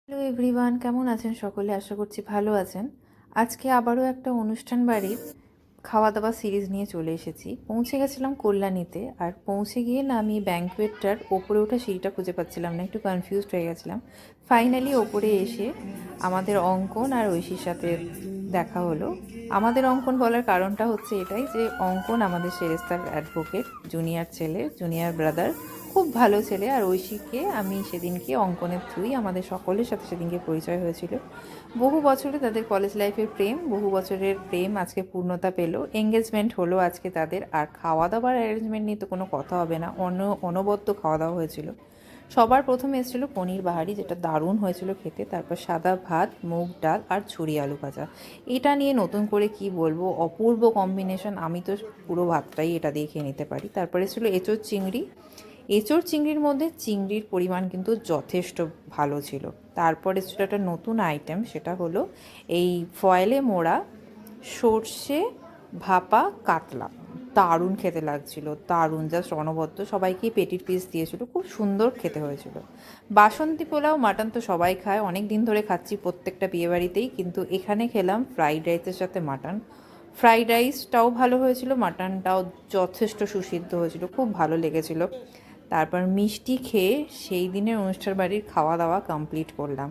Hello everyone, কেমন আছেন সকলে? আশা করছি ভালো আছেন। আজকে আবারও একটা অনুষ্ঠান বাড়ির খাওয়া দাওয়া সিরিজ নিয়ে চলে এসেছি। পৌঁছে গেছিলাম কল্যাণীতে, আর পৌঁছে গিয়ে না আমি ব্যাঙ্কোয়েটটার ওপরে ওঠা সিঁড়িটা খুঁজে পাচ্ছিলাম না, একটু কনফিউজড হয়ে গেছিলাম। ফাইনালি ওপরে এসে আমাদের অঙ্কন আর ঐশীর সাথে দেখা হলো। আমাদের অঙ্কন বলার কারণটা হচ্ছে এটাই যে অঙ্কন আমাদের সেরেস্তার অ্যাডভোকেট, জুনিয়র ছেলে, জুনিয়র ব্রাদার, খুব ভালো ছেলে। আর ঐশীকে আমি সেদিনকে অঙ্কনের থ্রুই আমাদের সকলের সাথে সেদিনকে পরিচয় হয়েছিল। বহু বছরে তাদের কলেজ লাইফের প্রেম, বহু বছরের প্রেম আজকে পূর্ণতা পেল, এঙ্গেজমেন্ট হলো আজকে তাদের। আর খাওয়া দাওয়ার অ্যারেঞ্জমেন্ট নিয়ে তো কোনো কথা হবে না, অনবদ্য খাওয়া দাওয়া হয়েছিল। সবার প্রথমে এসেছিলো পনির বাহারি, যেটা দারুণ হয়েছিল খেতে। তারপর সাদা ভাত, মুগ ডাল আর ছুরি আলু ভাজা। এটা নিয়ে নতুন করে কি বলবো, অপূর্ব কম্বিনেশন। আমি তো পুরো ভাতটাই এটা দিয়ে খেয়ে নিতে পারি। তারপরে ছিল এঁচোড় চিংড়ি। এঁচোড় চিংড়ির মধ্যে চিংড়ির পরিমাণ কিন্তু যথেষ্ট ভালো ছিল। তারপরে ছিল একটা নতুন আইটেম, সেটা হলো এই ফয়েলে মোড়া সর্ষে ভাপা কাতলা। দারুণ খেতে লাগছিল, দারুণ, জাস্ট অনবদ্য। সবাইকেই পেটির পিস দিয়েছিল, খুব সুন্দর খেতে হয়েছিল। বাসন্তী পোলাও, মাটন তো সবাই খায়, অনেক দিন ধরে খাচ্ছি প্রত্যেকটা বিয়েবাড়িতেই, কিন্তু এখানে খেলাম ফ্রাইড রাইসের সাথে মাটন। ফ্রাইড রাইসটাও ভালো হয়েছিল, মাটনটাও যথেষ্ট সুসিদ্ধ হয়েছিল, খুব ভালো লেগেছিল। তারপর মিষ্টি খেয়ে সেই দিনের অনুষ্ঠান বাড়ির খাওয়া দাওয়া কমপ্লিট করলাম।